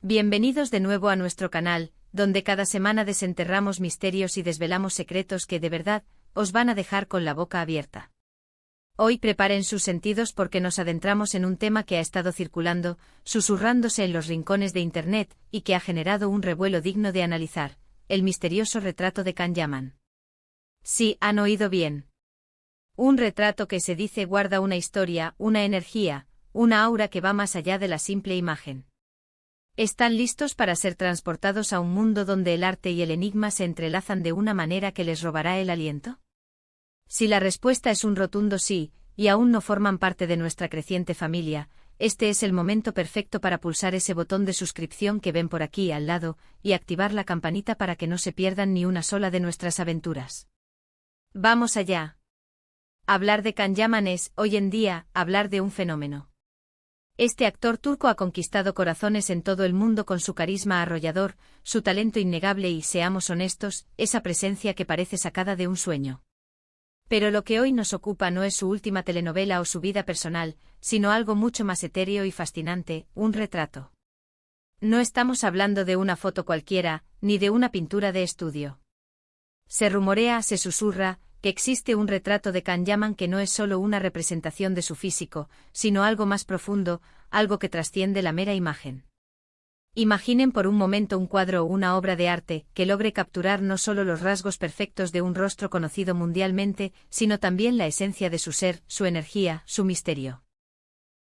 Bienvenidos de nuevo a nuestro canal, donde cada semana desenterramos misterios y desvelamos secretos que de verdad os van a dejar con la boca abierta. Hoy preparen sus sentidos porque nos adentramos en un tema que ha estado circulando, susurrándose en los rincones de Internet y que ha generado un revuelo digno de analizar: el misterioso retrato de Can Yaman. Sí, han oído bien. Un retrato que se dice guarda una historia, una energía, una aura que va más allá de la simple imagen. ¿Están listos para ser transportados a un mundo donde el arte y el enigma se entrelazan de una manera que les robará el aliento? Si la respuesta es un rotundo sí, y aún no forman parte de nuestra creciente familia, este es el momento perfecto para pulsar ese botón de suscripción que ven por aquí al lado, y activar la campanita para que no se pierdan ni una sola de nuestras aventuras. ¡Vamos allá! Hablar de Can Yaman es, hoy en día, hablar de un fenómeno. Este actor turco ha conquistado corazones en todo el mundo con su carisma arrollador, su talento innegable y, seamos honestos, esa presencia que parece sacada de un sueño. Pero lo que hoy nos ocupa no es su última telenovela o su vida personal, sino algo mucho más etéreo y fascinante: un retrato. No estamos hablando de una foto cualquiera, ni de una pintura de estudio. Se rumorea, se susurra, que existe un retrato de Can Yaman que no es solo una representación de su físico, sino algo más profundo, algo que trasciende la mera imagen. Imaginen por un momento un cuadro o una obra de arte que logre capturar no solo los rasgos perfectos de un rostro conocido mundialmente, sino también la esencia de su ser, su energía, su misterio.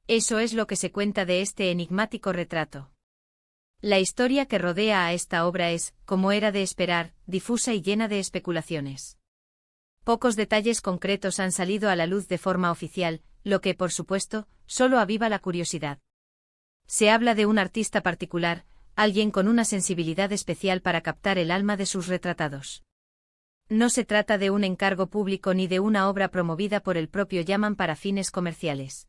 Eso es lo que se cuenta de este enigmático retrato. La historia que rodea a esta obra es, como era de esperar, difusa y llena de especulaciones. Pocos detalles concretos han salido a la luz de forma oficial, lo que, por supuesto, solo aviva la curiosidad. Se habla de un artista particular, alguien con una sensibilidad especial para captar el alma de sus retratados. No se trata de un encargo público ni de una obra promovida por el propio Yaman para fines comerciales.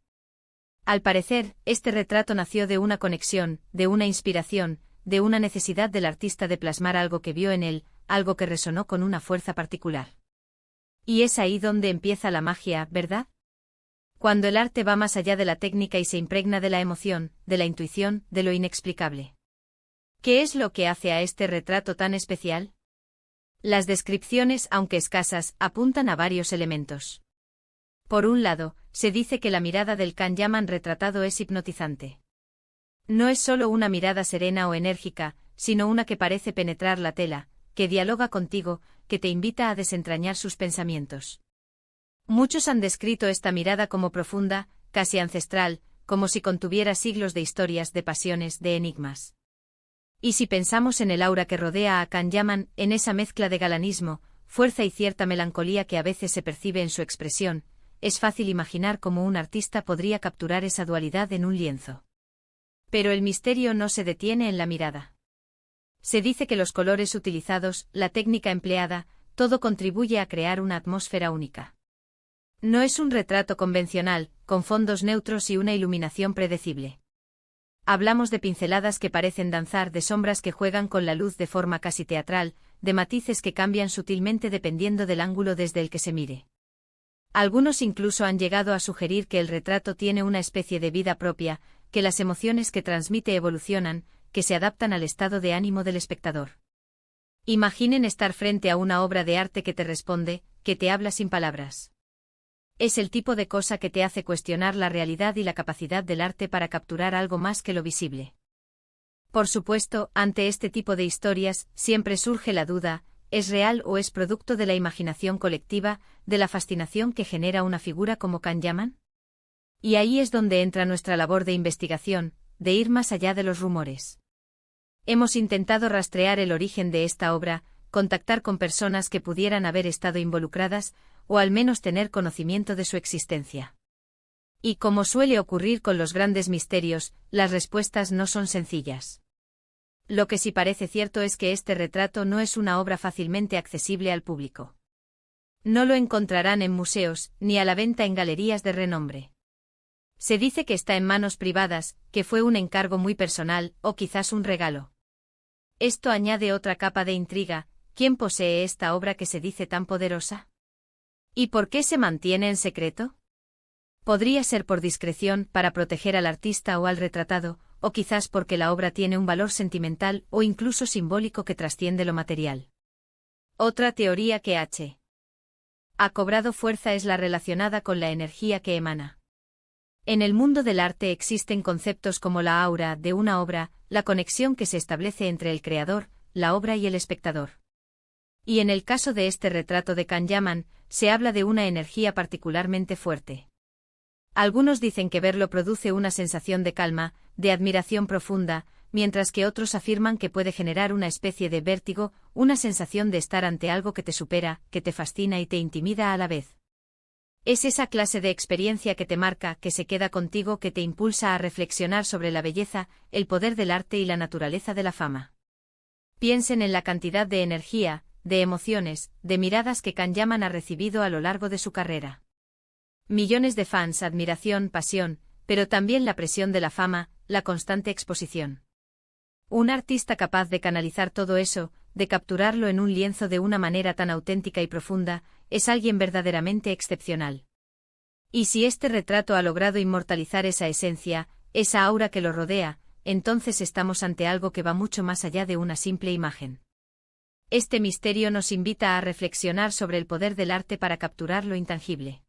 Al parecer, este retrato nació de una conexión, de una inspiración, de una necesidad del artista de plasmar algo que vio en él, algo que resonó con una fuerza particular. Y es ahí donde empieza la magia, ¿verdad? Cuando el arte va más allá de la técnica y se impregna de la emoción, de la intuición, de lo inexplicable. ¿Qué es lo que hace a este retrato tan especial? Las descripciones, aunque escasas, apuntan a varios elementos. Por un lado, se dice que la mirada del Can Yaman retratado es hipnotizante. No es solo una mirada serena o enérgica, sino una que parece penetrar la tela, que dialoga contigo, que te invita a desentrañar sus pensamientos. Muchos han descrito esta mirada como profunda, casi ancestral, como si contuviera siglos de historias, de pasiones, de enigmas. Y si pensamos en el aura que rodea a Can Yaman, en esa mezcla de galanismo, fuerza y cierta melancolía que a veces se percibe en su expresión, es fácil imaginar cómo un artista podría capturar esa dualidad en un lienzo. Pero el misterio no se detiene en la mirada. Se dice que los colores utilizados, la técnica empleada, todo contribuye a crear una atmósfera única. No es un retrato convencional, con fondos neutros y una iluminación predecible. Hablamos de pinceladas que parecen danzar, de sombras que juegan con la luz de forma casi teatral, de matices que cambian sutilmente dependiendo del ángulo desde el que se mire. Algunos incluso han llegado a sugerir que el retrato tiene una especie de vida propia, que las emociones que transmite evolucionan, que se adaptan al estado de ánimo del espectador. Imaginen estar frente a una obra de arte que te responde, que te habla sin palabras. Es el tipo de cosa que te hace cuestionar la realidad y la capacidad del arte para capturar algo más que lo visible. Por supuesto, ante este tipo de historias, siempre surge la duda: ¿es real o es producto de la imaginación colectiva, de la fascinación que genera una figura como Can Yaman? Y ahí es donde entra nuestra labor de investigación, de ir más allá de los rumores. Hemos intentado rastrear el origen de esta obra, contactar con personas que pudieran haber estado involucradas, o al menos tener conocimiento de su existencia. Y como suele ocurrir con los grandes misterios, las respuestas no son sencillas. Lo que sí parece cierto es que este retrato no es una obra fácilmente accesible al público. No lo encontrarán en museos, ni a la venta en galerías de renombre. Se dice que está en manos privadas, que fue un encargo muy personal, o quizás un regalo. Esto añade otra capa de intriga: ¿quién posee esta obra que se dice tan poderosa? ¿Y por qué se mantiene en secreto? Podría ser por discreción, para proteger al artista o al retratado, o quizás porque la obra tiene un valor sentimental o incluso simbólico que trasciende lo material. Otra teoría que ha cobrado fuerza es la relacionada con la energía que emana. En el mundo del arte existen conceptos como la aura de una obra, la conexión que se establece entre el creador, la obra y el espectador. Y en el caso de este retrato de Kanyaman, se habla de una energía particularmente fuerte. Algunos dicen que verlo produce una sensación de calma, de admiración profunda, mientras que otros afirman que puede generar una especie de vértigo, una sensación de estar ante algo que te supera, que te fascina y te intimida a la vez. Es esa clase de experiencia que te marca, que se queda contigo, que te impulsa a reflexionar sobre la belleza, el poder del arte y la naturaleza de la fama. Piensen en la cantidad de energía, de emociones, de miradas que Kanyaman ha recibido a lo largo de su carrera. Millones de fans, admiración, pasión, pero también la presión de la fama, la constante exposición. Un artista capaz de canalizar todo eso, de capturarlo en un lienzo de una manera tan auténtica y profunda, es alguien verdaderamente excepcional. Y si este retrato ha logrado inmortalizar esa esencia, esa aura que lo rodea, entonces estamos ante algo que va mucho más allá de una simple imagen. Este misterio nos invita a reflexionar sobre el poder del arte para capturar lo intangible.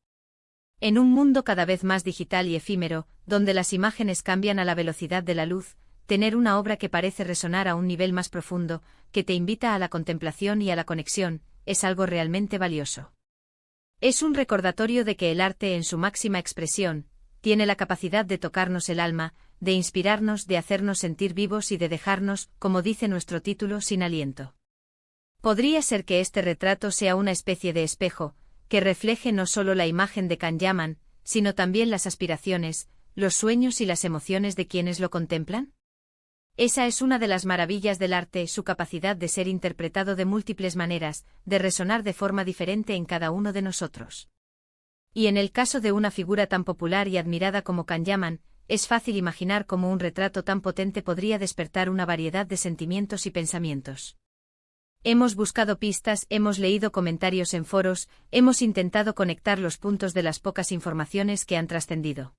En un mundo cada vez más digital y efímero, donde las imágenes cambian a la velocidad de la luz, tener una obra que parece resonar a un nivel más profundo, que te invita a la contemplación y a la conexión, es algo realmente valioso. Es un recordatorio de que el arte en su máxima expresión, tiene la capacidad de tocarnos el alma, de inspirarnos, de hacernos sentir vivos y de dejarnos, como dice nuestro título, sin aliento. Podría ser que este retrato sea una especie de espejo, que refleje no solo la imagen de Kanyaman, sino también las aspiraciones, los sueños y las emociones de quienes lo contemplan. Esa es una de las maravillas del arte, su capacidad de ser interpretado de múltiples maneras, de resonar de forma diferente en cada uno de nosotros. Y en el caso de una figura tan popular y admirada como Kanyaman, es fácil imaginar cómo un retrato tan potente podría despertar una variedad de sentimientos y pensamientos. Hemos buscado pistas, hemos leído comentarios en foros, hemos intentado conectar los puntos de las pocas informaciones que han trascendido.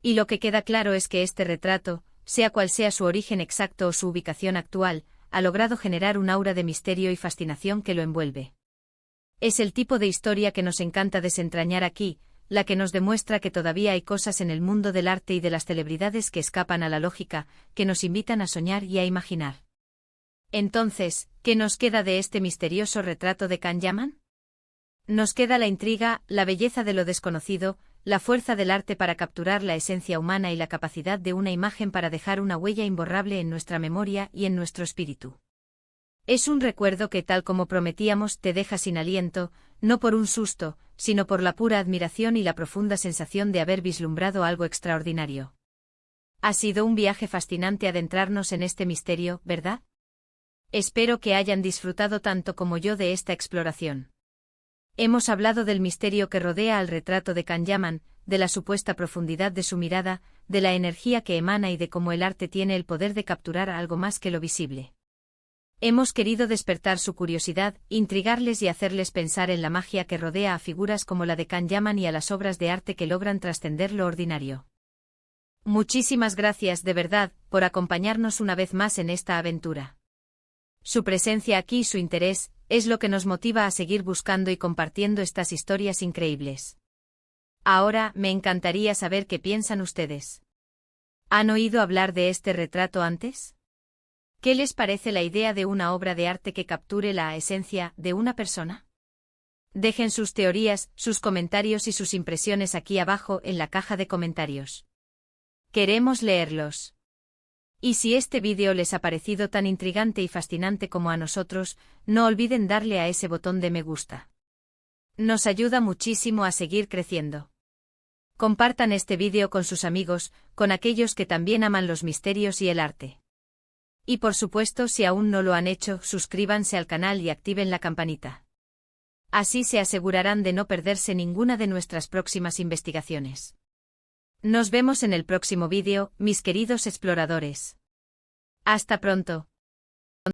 Y lo que queda claro es que este retrato, sea cual sea su origen exacto o su ubicación actual, ha logrado generar un aura de misterio y fascinación que lo envuelve. Es el tipo de historia que nos encanta desentrañar aquí, la que nos demuestra que todavía hay cosas en el mundo del arte y de las celebridades que escapan a la lógica, que nos invitan a soñar y a imaginar. Entonces, ¿qué nos queda de este misterioso retrato de Kanyaman? Nos queda la intriga, la belleza de lo desconocido, la fuerza del arte para capturar la esencia humana y la capacidad de una imagen para dejar una huella imborrable en nuestra memoria y en nuestro espíritu. Es un recuerdo que, tal como prometíamos, te deja sin aliento, no por un susto, sino por la pura admiración y la profunda sensación de haber vislumbrado algo extraordinario. Ha sido un viaje fascinante adentrarnos en este misterio, ¿verdad? Espero que hayan disfrutado tanto como yo de esta exploración. Hemos hablado del misterio que rodea al retrato de Kanyaman, de la supuesta profundidad de su mirada, de la energía que emana y de cómo el arte tiene el poder de capturar algo más que lo visible. Hemos querido despertar su curiosidad, intrigarles y hacerles pensar en la magia que rodea a figuras como la de Kanyaman y a las obras de arte que logran trascender lo ordinario. Muchísimas gracias de verdad por acompañarnos una vez más en esta aventura. Su presencia aquí y su interés es lo que nos motiva a seguir buscando y compartiendo estas historias increíbles. Ahora, me encantaría saber qué piensan ustedes. ¿Han oído hablar de este retrato antes? ¿Qué les parece la idea de una obra de arte que capture la esencia de una persona? Dejen sus teorías, sus comentarios y sus impresiones aquí abajo en la caja de comentarios. Queremos leerlos. Y si este vídeo les ha parecido tan intrigante y fascinante como a nosotros, no olviden darle a ese botón de me gusta. Nos ayuda muchísimo a seguir creciendo. Compartan este vídeo con sus amigos, con aquellos que también aman los misterios y el arte. Y por supuesto, si aún no lo han hecho, suscríbanse al canal y activen la campanita. Así se asegurarán de no perderse ninguna de nuestras próximas investigaciones. Nos vemos en el próximo vídeo, mis queridos exploradores. Hasta pronto.